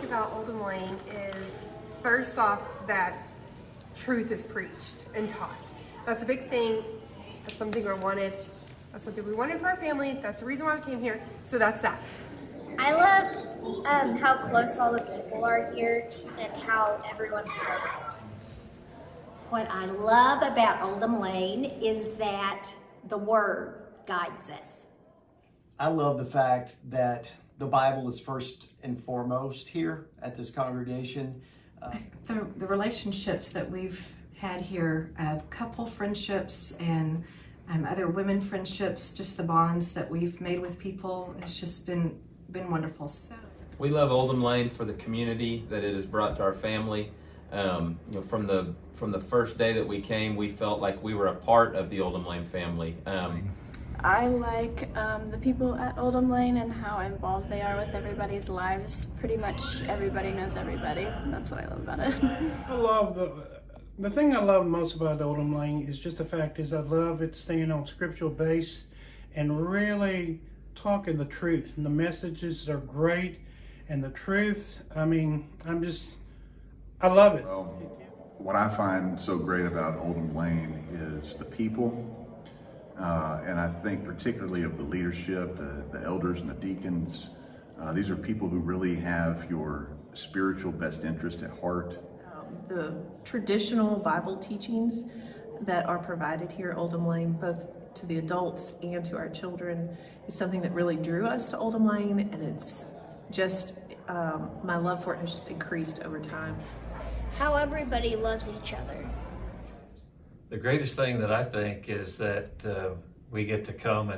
about Oldham Lane is, first off, that truth is preached and taught. That's a big thing. That's something we wanted. That's something we wanted for our family. That's the reason why we came here. So that's that. I love how close all the people are here and how everyone's friends. What I love about Oldham Lane is that the Word guides us. I love the fact that the Bible is first and foremost here at this congregation. The relationships that we've had here, couple friendships and other women friendships, just the bonds that we've made with people, it's just been wonderful. So we love Oldham Lane for the community that it has brought to our family. From the first day that we came, we felt like we were a part of the Oldham Lane family. I like the people at Oldham Lane and how involved they are with everybody's lives. Pretty much everybody knows everybody, and that's what I love about it. I love the thing I love most about Oldham Lane is just the fact is I love it staying on scriptural base and really talking the truth. And the messages are great, and the truth, I mean, I love it. Well, what I find so great about Oldham Lane is the people. And I think particularly of the leadership, the elders and the deacons. These are people who really have your spiritual best interest at heart. The traditional Bible teachings that are provided here at Oldham Lane, both to the adults and to our children, is something that really drew us to Oldham Lane, and it's just, my love for it has just increased over time. How everybody loves each other. The greatest thing that I think is that we get to come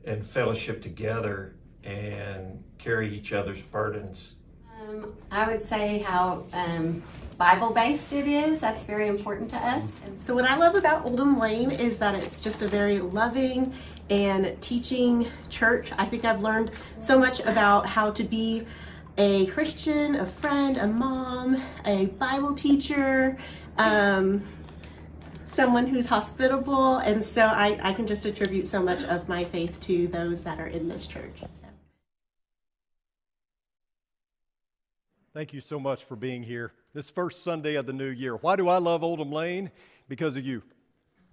and fellowship together and carry each other's burdens. I would say how Bible-based it is. That's very important to us. So what I love about Oldham Lane is that it's just a very loving and teaching church. I think I've learned so much about how to be a Christian, a friend, a mom, a Bible teacher, someone who's hospitable, and so I can just attribute so much of my faith to those that are in this church. So. Thank you so much for being here this first Sunday of the new year. Why do I love Oldham Lane? Because of you.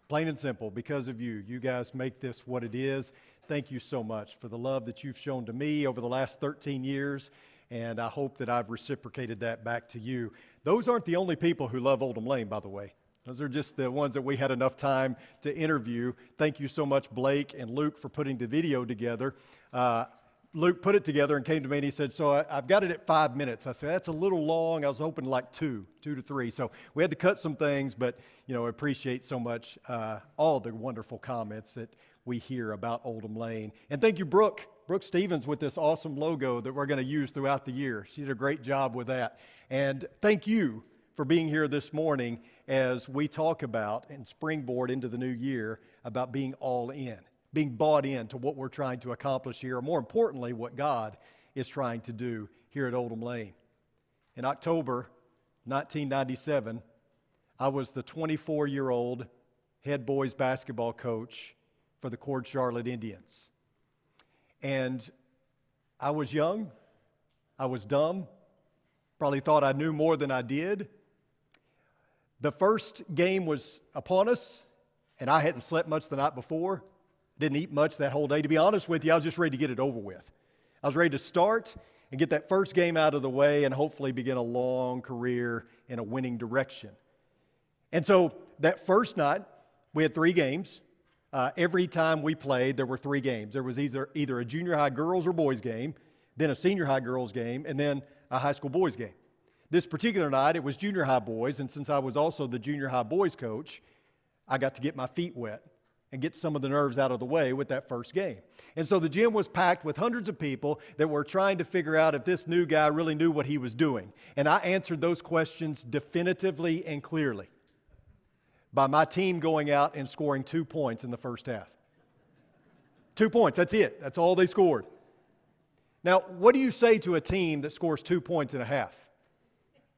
Plain and simple, because of you. You guys make this what it is. Thank you so much for the love that you've shown to me over the last 13 years, and I hope that I've reciprocated that back to you. Those aren't the only people who love Oldham Lane, by the way. Those are just the ones that we had enough time to interview. Thank you so much, Blake and Luke, for putting the video together. Luke put it together and came to me and he said, so I've got it at 5 minutes. I said, that's a little long. I was hoping like two to three. So we had to cut some things, but I appreciate so much all the wonderful comments that we hear about Oldham Lane. And thank you, Brooke Stevens, with this awesome logo that we're going to use throughout the year. She did a great job with that. And thank you for being here this morning as we talk about and springboard into the new year about being all in, being bought into what we're trying to accomplish here, or more importantly, what God is trying to do here at Oldham Lane. In October 1997, I was the 24-year-old head boys basketball coach for the Cord Charlotte Indians. And I was young, I was dumb, probably thought I knew more than I did. The first game was upon us, and I hadn't slept much the night before. Didn't eat much that whole day. To be honest with you, I was just ready to get it over with. I was ready to start and get that first game out of the way and hopefully begin a long career in a winning direction. And so that first night, we had 3 games. Every time we played, there were 3 games. There was either a junior high girls or boys game, then a senior high girls game, and then a high school boys game. This particular night, it was junior high boys, and since I was also the junior high boys coach, I got to get my feet wet and get some of the nerves out of the way with that first game. And so the gym was packed with hundreds of people that were trying to figure out if this new guy really knew what he was doing. And I answered those questions definitively and clearly by my team going out and scoring 2 points in the first half. 2 points, that's it. That's all they scored. Now, what do you say to a team that scores 2 points in a half?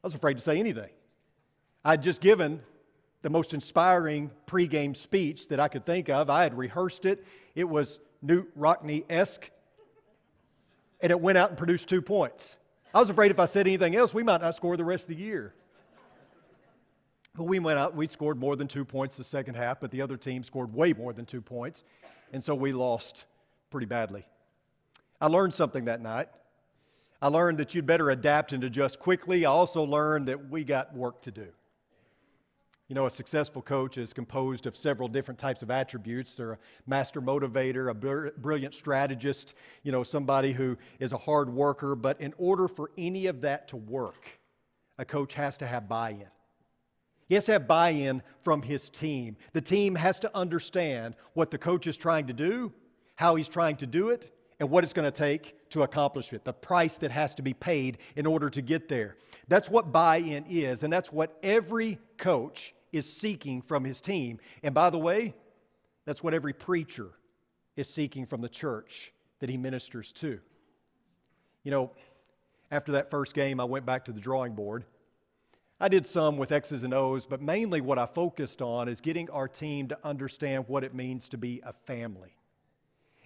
I was afraid to say anything. I'd just given the most inspiring pregame speech that I could think of. I had rehearsed it. It was Newt Rockney-esque, and it went out and produced 2 points. I was afraid if I said anything else, we might not score the rest of the year. But we went out, we scored more than 2 points the second half, but the other team scored way more than 2 points, and so we lost pretty badly. I learned something that night. I learned that you'd better adapt and adjust quickly. I also learned that we got work to do. You know, a successful coach is composed of several different types of attributes. They're a master motivator, a brilliant strategist, you know, somebody who is a hard worker. But in order for any of that to work, a coach has to have buy-in. He has to have buy-in from his team. The team has to understand what the coach is trying to do, how he's trying to do it, and what it's going to take to accomplish it, the price that has to be paid in order to get there. That's what buy-in is, and that's what every coach is seeking from his team. And by the way, that's what every preacher is seeking from the church that he ministers to. You know, after that first game, I went back to the drawing board. I did some with X's and O's, but mainly what I focused on is getting our team to understand what it means to be a family.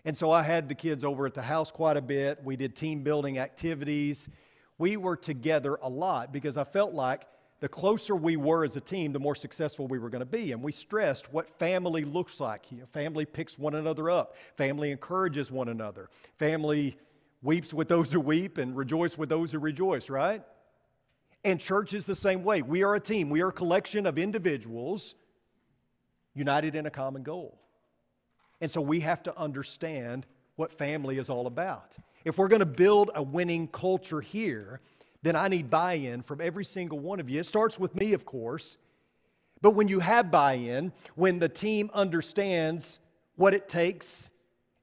And so I had the kids over at the house quite a bit. We did team building activities. We were together a lot because I felt like the closer we were as a team, the more successful we were going to be. And we stressed what family looks like. You know, family picks one another up. Family encourages one another. Family weeps with those who weep and rejoice with those who rejoice, right? And church is the same way. We are a team. We are a collection of individuals united in a common goal. And so we have to understand what family is all about. If we're going to build a winning culture here, then I need buy-in from every single one of you. It starts with me, of course. But when you have buy-in, when the team understands what it takes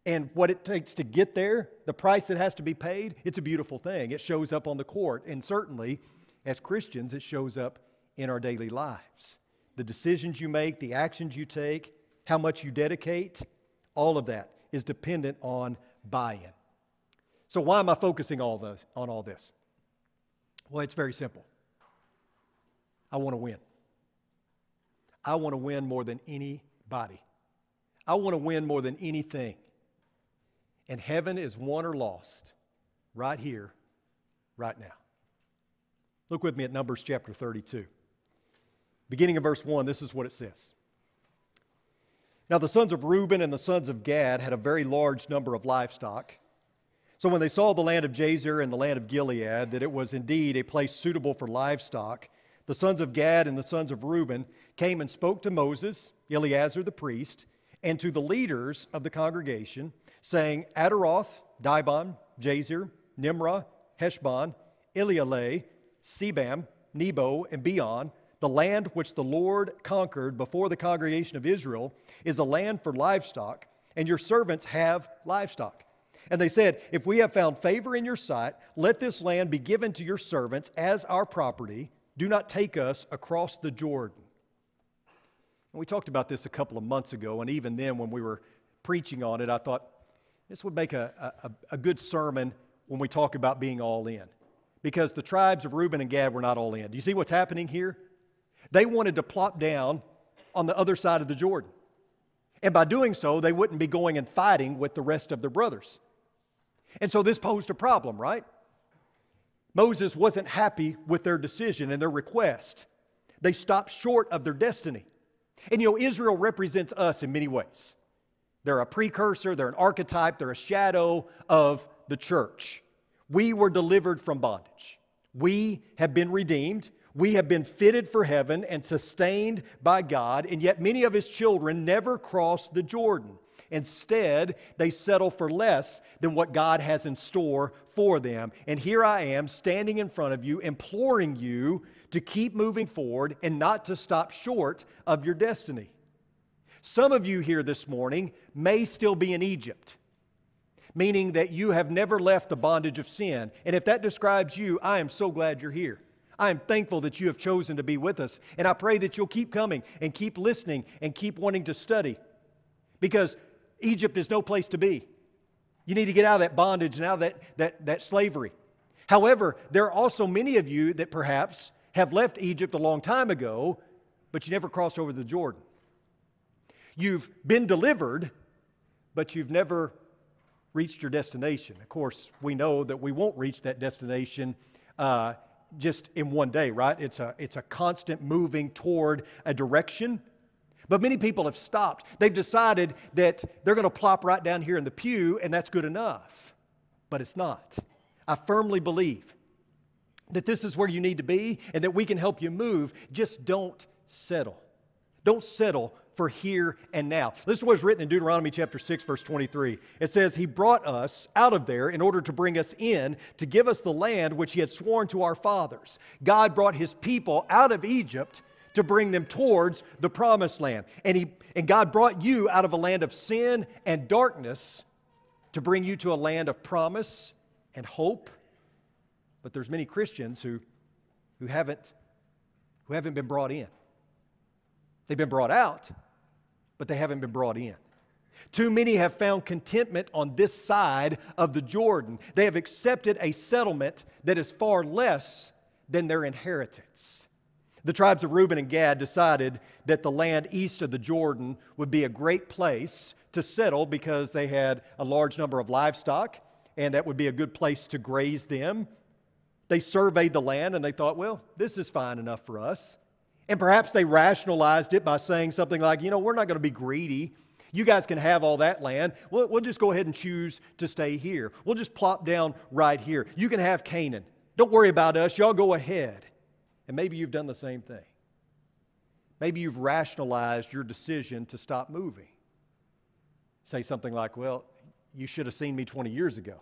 and what it takes to get there, the price that has to be paid, it's a beautiful thing. It shows up on the court. And certainly, as Christians, it shows up in our daily lives. The decisions you make, the actions you take, how much you dedicate, all of that is dependent on buy-in. So why am I focusing on all this? Well, it's very simple. I want to win. I want to win more than anybody. I want to win more than anything. And heaven is won or lost right here, right now. Look with me at Numbers chapter 32. Beginning in verse 1, this is what it says. Now the sons of Reuben and the sons of Gad had a very large number of livestock. So when they saw the land of Jazer and the land of Gilead, that it was indeed a place suitable for livestock, the sons of Gad and the sons of Reuben came and spoke to Moses, Eleazar the priest, and to the leaders of the congregation, saying, Adaroth, Dibon, Jazer, Nimrah, Heshbon, Elealeh, Sebam, Nebo, and Beon, the land which the Lord conquered before the congregation of Israel, is a land for livestock, and your servants have livestock. And they said, if we have found favor in your sight, let this land be given to your servants as our property. Do not take us across the Jordan. And we talked about this a couple of months ago, and even then when we were preaching on it, I thought this would make a good sermon when we talk about being all in. Because the tribes of Reuben and Gad were not all in. Do you see what's happening here? They wanted to plop down on the other side of the Jordan. And by doing so, they wouldn't be going and fighting with the rest of their brothers. And so this posed a problem, right? Moses wasn't happy with their decision and their request. They stopped short of their destiny. And you know, Israel represents us in many ways. They're a precursor, they're an archetype, they're a shadow of the church. We were delivered from bondage. We have been redeemed. We have been fitted for heaven and sustained by God, and yet many of His children never cross the Jordan. Instead, they settle for less than what God has in store for them. And here I am standing in front of you, imploring you to keep moving forward and not to stop short of your destiny. Some of you here this morning may still be in Egypt, meaning that you have never left the bondage of sin. And if that describes you, I am so glad you're here. I am thankful that you have chosen to be with us. And I pray that you'll keep coming and keep listening and keep wanting to study. Because Egypt is no place to be. You need to get out of that bondage and out of that slavery. However, there are also many of you that perhaps have left Egypt a long time ago, but you never crossed over the Jordan. You've been delivered, but you've never reached your destination. Of course, we know that we won't reach that destination just in one day, right? It's a constant moving toward a direction. But many people have stopped. They've decided that they're going to plop right down here in the pew and that's good enough. But it's not. I firmly believe that this is where you need to be and that we can help you move. Just don't settle. Don't settle for here and now. Listen to what's written in Deuteronomy chapter 6, verse 23. It says, He brought us out of there in order to bring us in, to give us the land which He had sworn to our fathers. God brought His people out of Egypt to bring them towards the promised land. And God brought you out of a land of sin and darkness to bring you to a land of promise and hope. But there's many Christians who haven't been brought in. They've been brought out, but they haven't been brought in. Too many have found contentment on this side of the Jordan. They have accepted a settlement that is far less than their inheritance. The tribes of Reuben and Gad decided that the land east of the Jordan would be a great place to settle because they had a large number of livestock and that would be a good place to graze them. They surveyed the land and they thought, well, this is fine enough for us. And perhaps they rationalized it by saying something like, we're not going to be greedy. You guys can have all that land. We'll just go ahead and choose to stay here. We'll just plop down right here. You can have Canaan. Don't worry about us. Y'all go ahead. And maybe you've done the same thing. Maybe you've rationalized your decision to stop moving. Say something like, well, you should have seen me 20 years ago.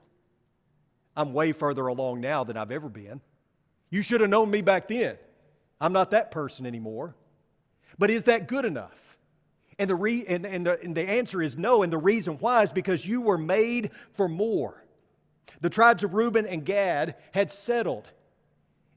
I'm way further along now than I've ever been. You should have known me back then. I'm not that person anymore. But is that good enough? And the answer is no, and the reason why is because you were made for more. The tribes of Reuben and Gad had settled,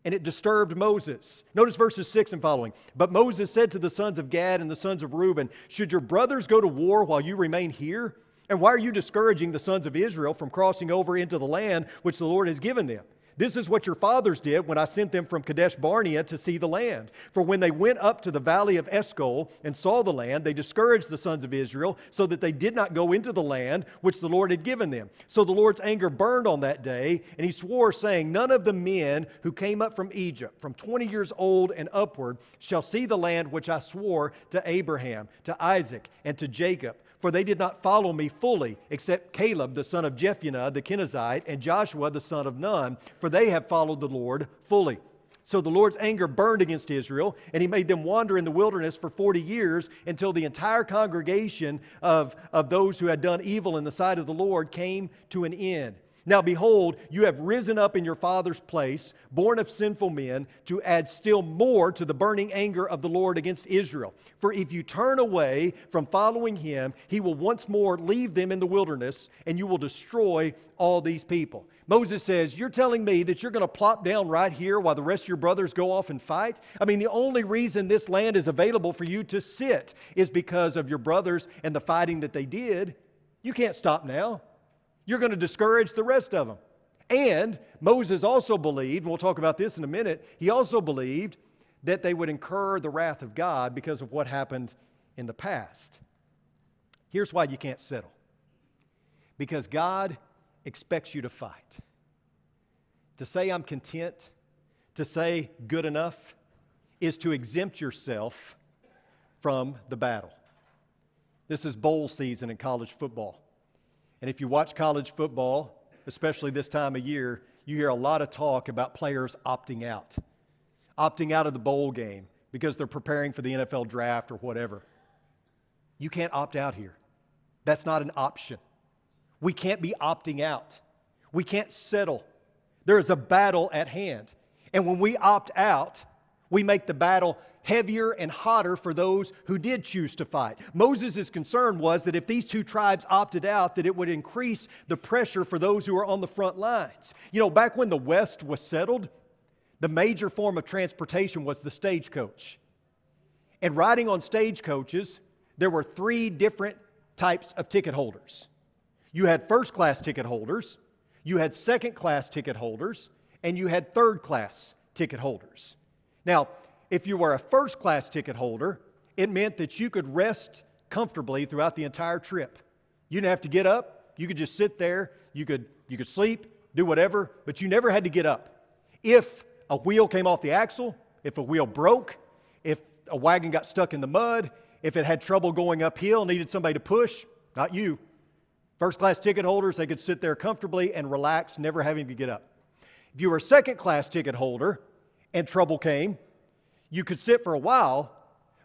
and it disturbed Moses. Notice verses 6 and following. But Moses said to the sons of Gad and the sons of Reuben, should your brothers go to war while you remain here? And why are you discouraging the sons of Israel from crossing over into the land which the Lord has given them? This is what your fathers did when I sent them from Kadesh Barnea to see the land. For when they went up to the valley of Eshcol and saw the land, they discouraged the sons of Israel so that they did not go into the land which the Lord had given them. So the Lord's anger burned on that day, and He swore, saying, none of the men who came up from Egypt, from 20 years old and upward, shall see the land which I swore to Abraham, to Isaac, and to Jacob. For they did not follow me fully, except Caleb the son of Jephunneh the Kenizzite, and Joshua the son of Nun, for they have followed the Lord fully. So the Lord's anger burned against Israel, and He made them wander in the wilderness for 40 years until the entire congregation of those who had done evil in the sight of the Lord came to an end. Now behold, you have risen up in your father's place, born of sinful men, to add still more to the burning anger of the Lord against Israel. For if you turn away from following Him, He will once more leave them in the wilderness, and you will destroy all these people. Moses says, you're telling me that you're going to plop down right here while the rest of your brothers go off and fight? I mean, the only reason this land is available for you to sit is because of your brothers and the fighting that they did. You can't stop now. You're going to discourage the rest of them. And Moses also believed, and we'll talk about this in a minute, he also believed that they would incur the wrath of God because of what happened in the past. Here's why you can't settle. Because God expects you to fight. To say I'm content, to say good enough, is to exempt yourself from the battle. This is bowl season in college football. And if you watch college football, especially this time of year, you hear a lot of talk about players opting out of the bowl game because they're preparing for the NFL draft or whatever. You can't opt out here. That's not an option. We can't be opting out. We can't settle. There is a battle at hand. And when we opt out, we make the battle heavier and hotter for those who did choose to fight. Moses' concern was that if these two tribes opted out, that it would increase the pressure for those who are on the front lines. Back when the West was settled, the major form of transportation was the stagecoach. And riding on stagecoaches, there were 3 different types of ticket holders. You had first-class ticket holders, you had second-class ticket holders, and you had third-class ticket holders. Now, if you were a first-class ticket holder, it meant that you could rest comfortably throughout the entire trip. You didn't have to get up. You could just sit there. You could sleep, do whatever, but you never had to get up. If a wheel came off the axle, if a wheel broke, if a wagon got stuck in the mud, if it had trouble going uphill, needed somebody to push, not you. First-class ticket holders, they could sit there comfortably and relax, never having to get up. If you were a second-class ticket holder and trouble came, you could sit for a while,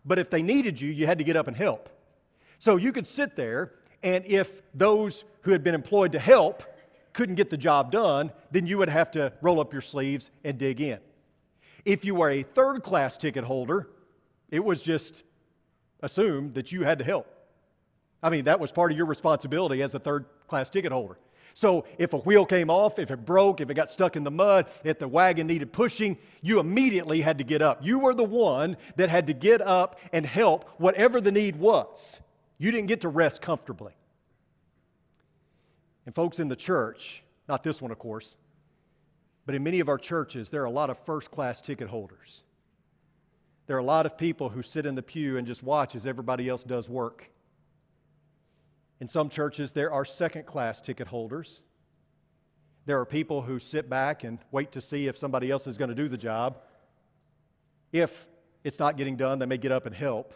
but if they needed you, you had to get up and help. So you could sit there, and if those who had been employed to help couldn't get the job done, then you would have to roll up your sleeves and dig in. If you were a third-class ticket holder, it was just assumed that you had to help. I mean, that was part of your responsibility as a third-class ticket holder. So if a wheel came off, if it broke, if it got stuck in the mud, if the wagon needed pushing, you immediately had to get up. You were the one that had to get up and help whatever the need was. You didn't get to rest comfortably. And folks, in the church, not this one, of course, but in many of our churches, there are a lot of first-class ticket holders. There are a lot of people who sit in the pew and just watch as everybody else does work. In some churches, there are second-class ticket holders. There are people who sit back and wait to see if somebody else is going to do the job. If it's not getting done, they may get up and help.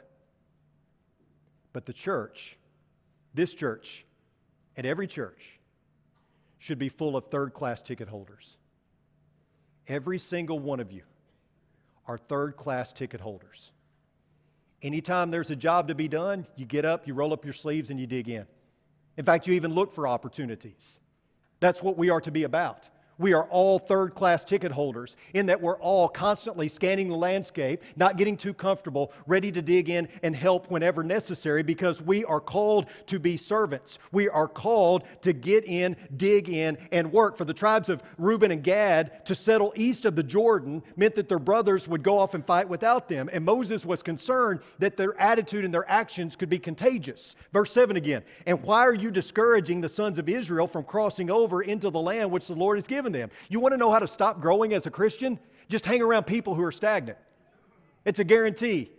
But the church, this church, and every church should be full of third-class ticket holders. Every single one of you are third-class ticket holders. Anytime there's a job to be done, you get up, you roll up your sleeves, and you dig in. In fact, you even look for opportunities. That's what we are to be about. We are all third-class ticket holders in that we're all constantly scanning the landscape, not getting too comfortable, ready to dig in and help whenever necessary because we are called to be servants. We are called to get in, dig in, and work. For the tribes of Reuben and Gad to settle east of the Jordan meant that their brothers would go off and fight without them. And Moses was concerned that their attitude and their actions could be contagious. Verse 7 again. And why are you discouraging the sons of Israel from crossing over into the land which the Lord has given them? You want to know how to stop growing as a Christian? Just hang around people who are stagnant. It's a guarantee.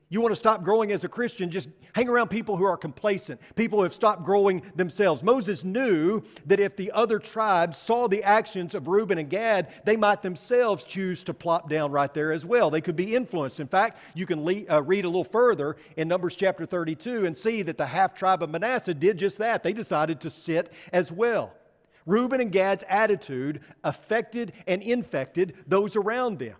You want to stop growing as a Christian? Just hang around people who are complacent, people who have stopped growing themselves. Moses knew that if the other tribes saw the actions of Reuben and Gad, they might themselves choose to plop down right there as well. They could be influenced. In fact, you can read a little further in Numbers chapter 32 and see that the half-tribe of Manasseh did just that. They decided to sit as well. Reuben and Gad's attitude affected and infected those around them.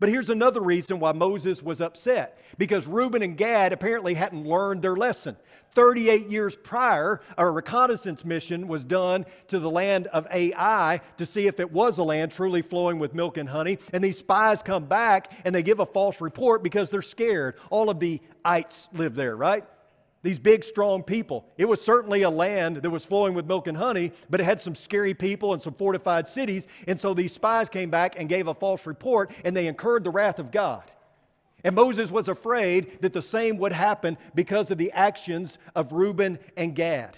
But here's another reason why Moses was upset. Because Reuben and Gad apparently hadn't learned their lesson. 38 years prior, a reconnaissance mission was done to the land of Ai to see if it was a land truly flowing with milk and honey. And these spies come back and they give a false report because they're scared. All of the ites live there, right? These big, strong people. It was certainly a land that was flowing with milk and honey, but it had some scary people and some fortified cities. And so these spies came back and gave a false report, and they incurred the wrath of God. And Moses was afraid that the same would happen because of the actions of Reuben and Gad.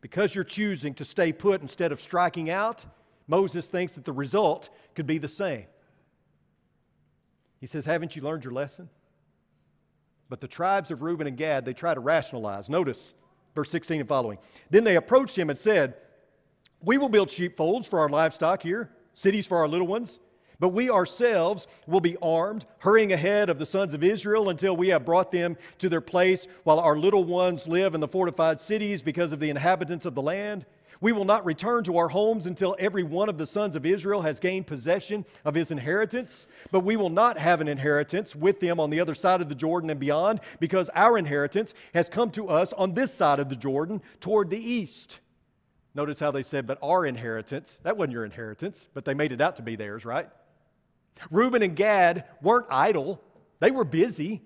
Because you're choosing to stay put instead of striking out, Moses thinks that the result could be the same. He says, haven't you learned your lesson? But the tribes of Reuben and Gad, they try to rationalize. Notice verse 16 and following. Then they approached him and said, we will build sheepfolds for our livestock here, cities for our little ones, but we ourselves will be armed, hurrying ahead of the sons of Israel until we have brought them to their place, while our little ones live in the fortified cities because of the inhabitants of the land. We will not return to our homes until every one of the sons of Israel has gained possession of his inheritance. But we will not have an inheritance with them on the other side of the Jordan and beyond, because our inheritance has come to us on this side of the Jordan toward the east. Notice how they said, but our inheritance. That wasn't your inheritance, but they made it out to be theirs, right? Reuben and Gad weren't idle. They were busy.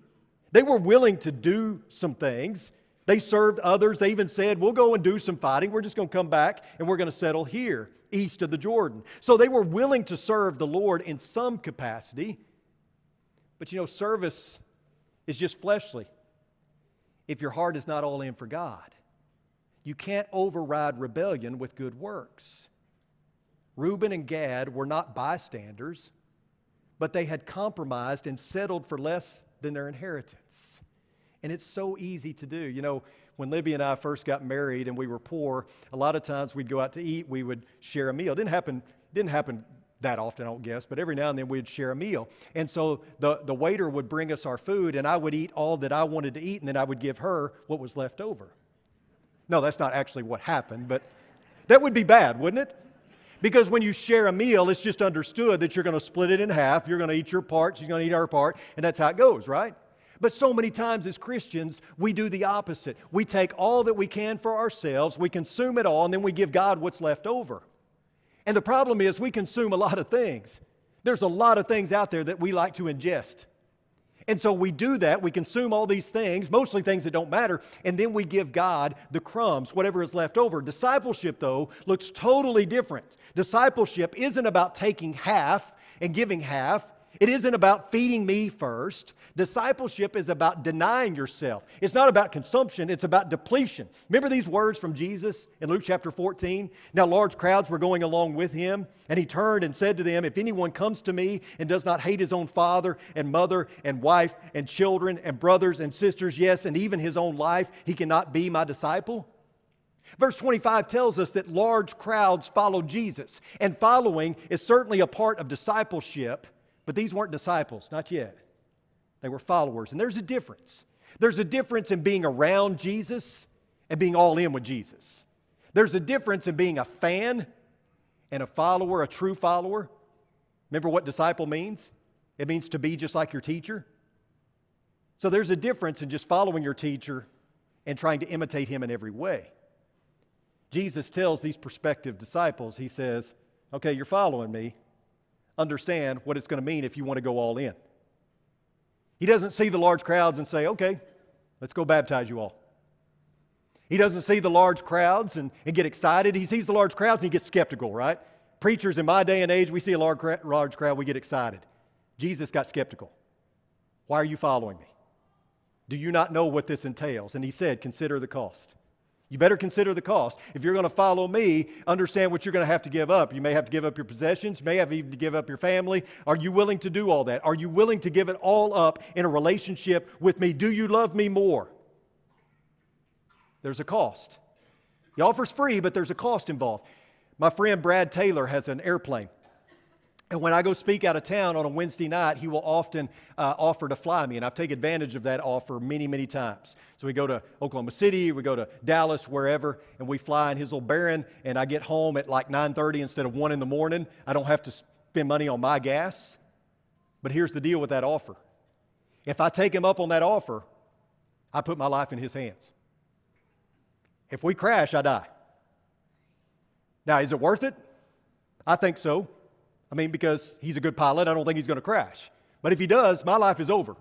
They were willing to do some things. They served others. They even said, we'll go and do some fighting. We're just going to come back and we're going to settle here east of the Jordan. So they were willing to serve the Lord in some capacity. But you know, service is just fleshly if your heart is not all in for God. You can't override rebellion with good works. Reuben and Gad were not bystanders, but they had compromised and settled for less than their inheritance. And it's so easy to do. You know, when Libby and I first got married and we were poor, a lot of times we'd go out to eat, we would share a meal. It didn't happen that often, I don't guess, but every now and then we'd share a meal. And so the waiter would bring us our food, and I would eat all that I wanted to eat, and then I would give her what was left over. No, that's not actually what happened, but that would be bad, wouldn't it? Because when you share a meal, it's just understood that you're going to split it in half. You're going to eat your part, she's going to eat her part, and that's how it goes, right? But so many times as Christians, we do the opposite. We take all that we can for ourselves, we consume it all, and then we give God what's left over. And the problem is we consume a lot of things. There's a lot of things out there that we like to ingest. And so we do that, we consume all these things, mostly things that don't matter, and then we give God the crumbs, whatever is left over. Discipleship, though, looks totally different. Discipleship isn't about taking half and giving half. It isn't about feeding me first. Discipleship is about denying yourself. It's not about consumption, it's about depletion. Remember these words from Jesus in Luke chapter 14? Now large crowds were going along with him, and he turned and said to them, if anyone comes to me and does not hate his own father and mother and wife and children and brothers and sisters, yes, and even his own life, he cannot be my disciple. Verse 25 tells us that large crowds followed Jesus, and following is certainly a part of discipleship. But these weren't disciples, not yet. They were followers. And there's a difference. There's a difference in being around Jesus and being all in with Jesus. There's a difference in being a fan and a follower, a true follower. Remember what disciple means? It means to be just like your teacher. So there's a difference in just following your teacher and trying to imitate him in every way. Jesus tells these prospective disciples, he says, okay, you're following me. Understand what it's going to mean if you want to go all in. He doesn't see the large crowds and say, okay, let's go baptize you all. He doesn't see the large crowds and get excited. He sees the large crowds and he gets skeptical, right? Preachers in my day and age, we see a large crowd, we get excited. Jesus got skeptical. Why are you following me? Do you not know what this entails? And he said, consider the cost. You better consider the cost. If you're going to follow me, understand what you're going to have to give up. You may have to give up your possessions. You may have even to give up your family. Are you willing to do all that? Are you willing to give it all up in a relationship with me? Do you love me more? There's a cost. The offer's free, but there's a cost involved. My friend Brad Taylor has an airplane. And when I go speak out of town on a Wednesday night, he will often offer to fly me. And I've taken advantage of that offer many, many times. So we go to Oklahoma City, we go to Dallas, wherever, and we fly in his little Baron, and I get home at like 9:30 instead of 1 in the morning. I don't have to spend money on my gas. But here's the deal with that offer. If I take him up on that offer, I put my life in his hands. If we crash, I die. Now, is it worth it? I think so. I mean, because he's a good pilot, I don't think he's going to crash. But if he does, my life is over.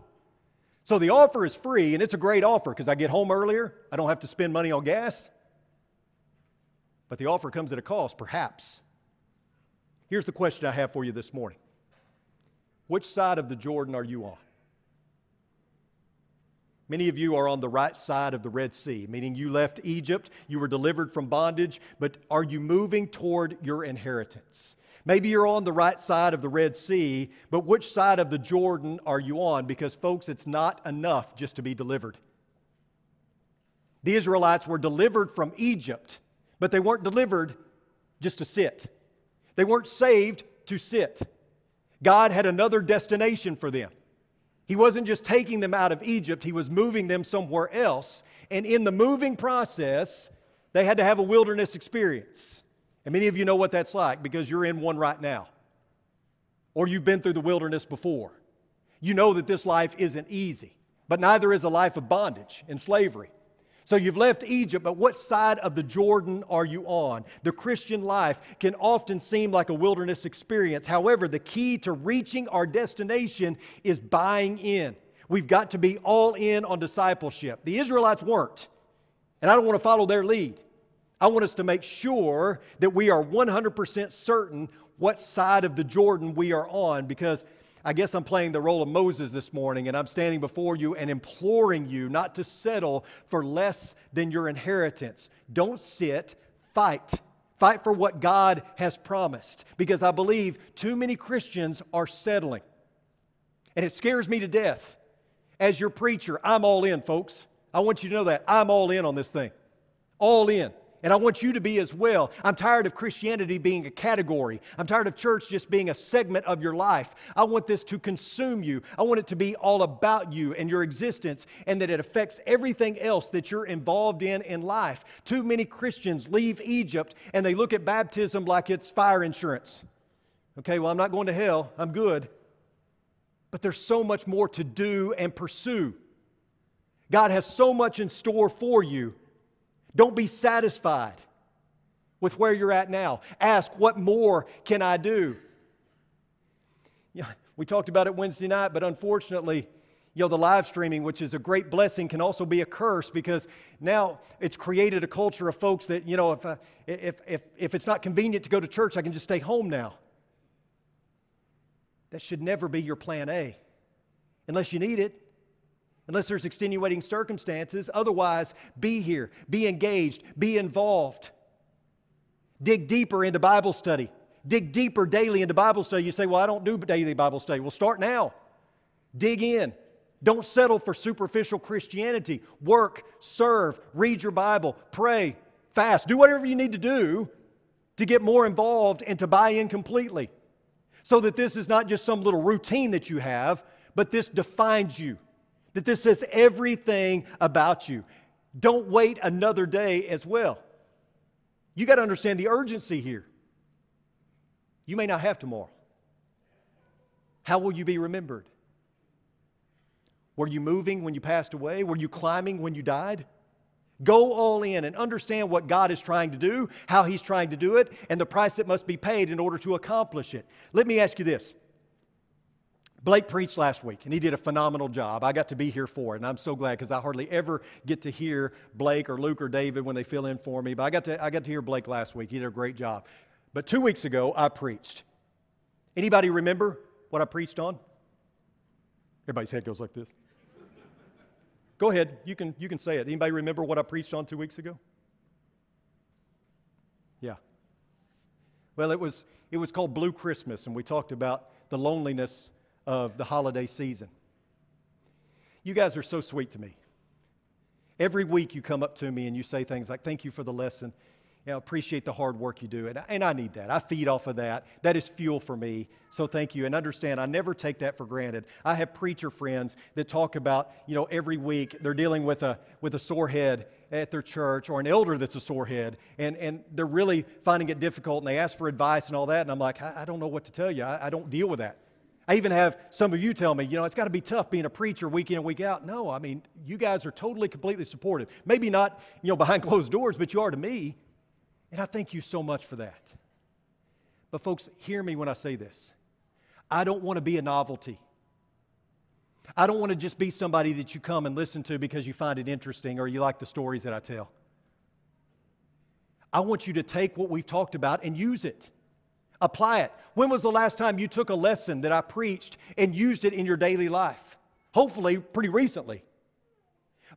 So the offer is free, and it's a great offer because I get home earlier. I don't have to spend money on gas. But the offer comes at a cost, perhaps. Here's the question I have for you this morning. Which side of the Jordan are you on? Many of you are on the right side of the Red Sea, meaning you left Egypt, you were delivered from bondage, but are you moving toward your inheritance? Maybe you're on the right side of the Red Sea, but which side of the Jordan are you on? Because, folks, it's not enough just to be delivered. The Israelites were delivered from Egypt, but they weren't delivered just to sit. They weren't saved to sit. God had another destination for them. He wasn't just taking them out of Egypt, He was moving them somewhere else. And in the moving process, they had to have a wilderness experience. And many of you know what that's like because you're in one right now. Or you've been through the wilderness before. You know that this life isn't easy, but neither is a life of bondage and slavery. So you've left Egypt, but what side of the Jordan are you on? The Christian life can often seem like a wilderness experience. However, the key to reaching our destination is buying in. We've got to be all in on discipleship. The Israelites weren't, and I don't want to follow their lead. I want us to make sure that we are 100% certain what side of the Jordan we are on, because I guess I'm playing the role of Moses this morning, and I'm standing before you and imploring you not to settle for less than your inheritance. Don't sit, fight. Fight for what God has promised, because I believe too many Christians are settling. And it scares me to death. As your preacher, I'm all in, folks. I want you to know that. I'm all in on this thing. All in. And I want you to be as well. I'm tired of Christianity being a category. I'm tired of church just being a segment of your life. I want this to consume you. I want it to be all about you and your existence, and that it affects everything else that you're involved in life. Too many Christians leave Egypt and they look at baptism like it's fire insurance. Okay, well, I'm not going to hell. I'm good. But there's so much more to do and pursue. God has so much in store for you. Don't be satisfied with where you're at now. Ask, what more can I do? Yeah, we talked about it Wednesday night, but unfortunately, the live streaming, which is a great blessing, can also be a curse, because now it's created a culture of folks that, if it's not convenient to go to church, I can just stay home now. That should never be your plan A, unless you need it. Unless there's extenuating circumstances. Otherwise, be here, be engaged, be involved. Dig deeper into Bible study. Dig deeper daily into Bible study. You say, well, I don't do daily Bible study. Well, start now. Dig in. Don't settle for superficial Christianity. Work, serve, read your Bible, pray, fast. Do whatever you need to do to get more involved and to buy in completely. So that this is not just some little routine that you have, but this defines you. That this says everything about you. Don't wait another day as well. You got to understand the urgency here. You may not have tomorrow. How will you be remembered? Were you moving when you passed away? Were you climbing when you died? Go all in and understand what God is trying to do, how He's trying to do it, and the price that must be paid in order to accomplish it. Let me ask you this. Blake preached last week, and he did a phenomenal job. I got to be here for it, and I'm so glad, because I hardly ever get to hear Blake or Luke or David when they fill in for me. But I got to hear Blake last week. He did a great job. But 2 weeks ago, I preached. Anybody remember what I preached on? Everybody's head goes like this. Go ahead. You can say it. Anybody remember what I preached on 2 weeks ago? Yeah. Well, it was called Blue Christmas, and we talked about the loneliness of the holiday season. You guys are so sweet to me. Every week you come up to me and you say things like, thank you for the lesson. Appreciate the hard work you do. And I need that. I feed off of that. That is fuel for me. So thank you. And understand, I never take that for granted. I have preacher friends that talk about, every week they're dealing with a sore head at their church, or an elder that's a sore head, and they're really finding it difficult, and they ask for advice and all that. And I'm like, I don't know what to tell you. I don't deal with that. I even have some of you tell me, it's got to be tough being a preacher week in and week out. No, I mean, you guys are totally, completely supportive. Maybe not, behind closed doors, but you are to me. And I thank you so much for that. But folks, hear me when I say this. I don't want to be a novelty. I don't want to just be somebody that you come and listen to because you find it interesting or you like the stories that I tell. I want you to take what we've talked about and use it. Apply it. When was the last time you took a lesson that I preached and used it in your daily life? Hopefully, pretty recently.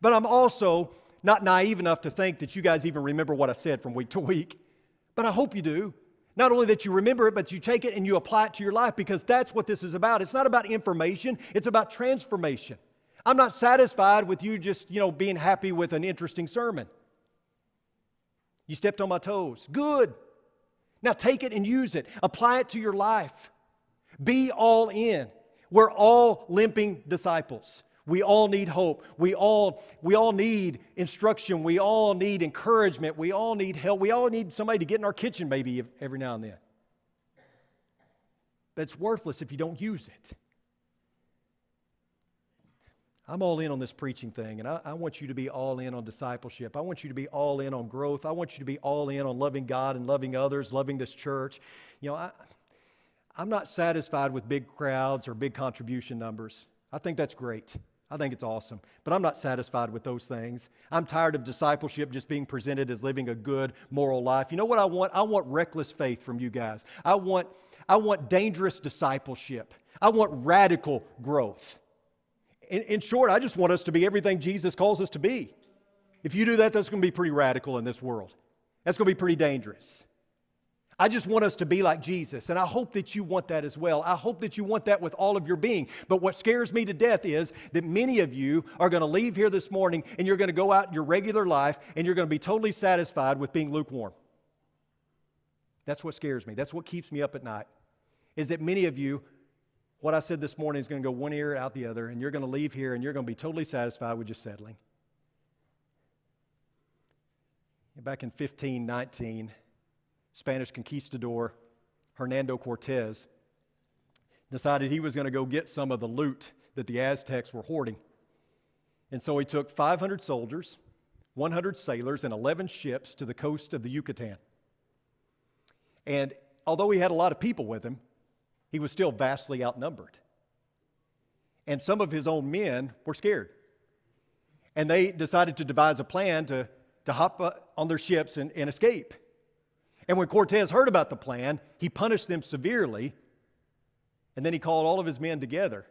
But I'm also not naive enough to think that you guys even remember what I said from week to week. But I hope you do. Not only that you remember it, but you take it and you apply it to your life, because that's what this is about. It's not about information. It's about transformation. I'm not satisfied with you just, being happy with an interesting sermon. You stepped on my toes. Good. Now take it and use it. Apply it to your life. Be all in. We're all limping disciples. We all need hope. We all need instruction. We all need encouragement. We all need help. We all need somebody to get in our kitchen maybe every now and then. But it's worthless if you don't use it. I'm all in on this preaching thing, and I want you to be all in on discipleship. I want you to be all in on growth. I want you to be all in on loving God and loving others, loving this church. I'm not satisfied with big crowds or big contribution numbers. I think that's great. I think it's awesome. But I'm not satisfied with those things. I'm tired of discipleship just being presented as living a good, moral life. You know what I want? I want reckless faith from you guys. I want dangerous discipleship. I want radical growth. In short, I just want us to be everything Jesus calls us to be. If you do that, that's going to be pretty radical in this world. That's going to be pretty dangerous. I just want us to be like Jesus, and I hope that you want that as well. I hope that you want that with all of your being. But what scares me to death is that many of you are going to leave here this morning and you're going to go out in your regular life and you're going to be totally satisfied with being lukewarm. That's what scares me. That's what keeps me up at night, is that many of you, what I said this morning is going to go one ear out the other, and you're going to leave here and you're going to be totally satisfied with just settling. Back in 1519, Spanish conquistador Hernando Cortez decided he was going to go get some of the loot that the Aztecs were hoarding. And so he took 500 soldiers, 100 sailors, and 11 ships to the coast of the Yucatan. And although he had a lot of people with him, he was still vastly outnumbered. And some of his own men were scared. And they decided to devise a plan to hop on their ships and escape. And when Cortez heard about the plan, he punished them severely, and then he called all of his men together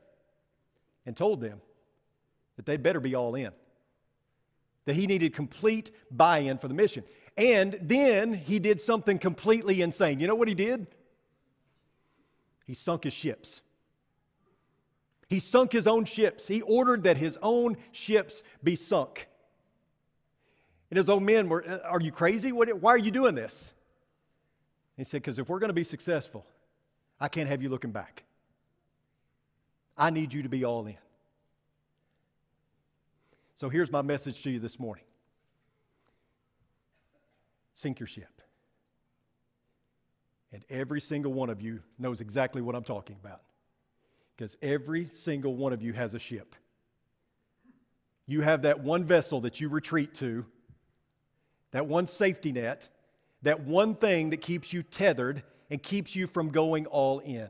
and told them that they'd better be all in, that he needed complete buy-in for the mission. And then he did something completely insane. You know what he did? He sunk his ships. He sunk his own ships. He ordered that his own ships be sunk. And his own men were, "Are you crazy? Why are you doing this?" He said, "Because if we're going to be successful, I can't have you looking back. I need you to be all in." So here's my message to you this morning. Sink your ship. And every single one of you knows exactly what I'm talking about, because every single one of you has a ship. You have that one vessel that you retreat to, that one safety net, that one thing that keeps you tethered and keeps you from going all in.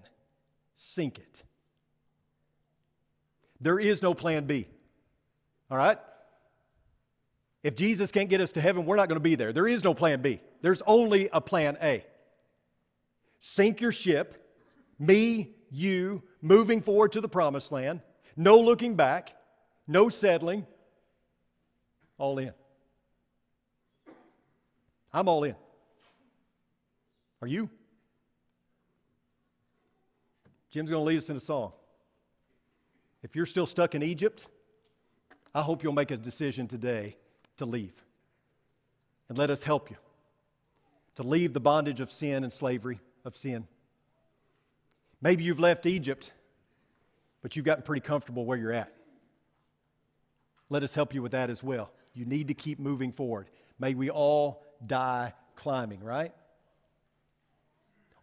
Sink it. There is no plan B. All right? If Jesus can't get us to heaven, we're not going to be there. There is no plan B. There's only a plan A. Sink your ship, me, you, moving forward to the promised land, no looking back, no settling, all in. I'm all in. Are you? Jim's going to lead us in a song. If you're still stuck in Egypt, I hope you'll make a decision today to leave. And let us help you to leave the bondage of sin and slavery of sin. Maybe you've left Egypt, but you've gotten pretty comfortable where you're at. Let us help you with that as well. You need to keep moving forward. May we all die climbing, right?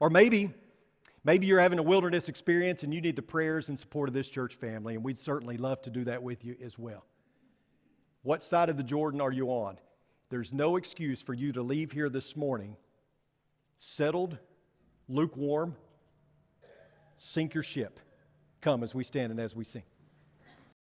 Or maybe you're having a wilderness experience and you need the prayers and support of this church family, and we'd certainly love to do that with you as well. What side of the Jordan are you on? There's no excuse for you to leave here this morning settled, lukewarm. Sink your ship. Come as we stand and as we sing.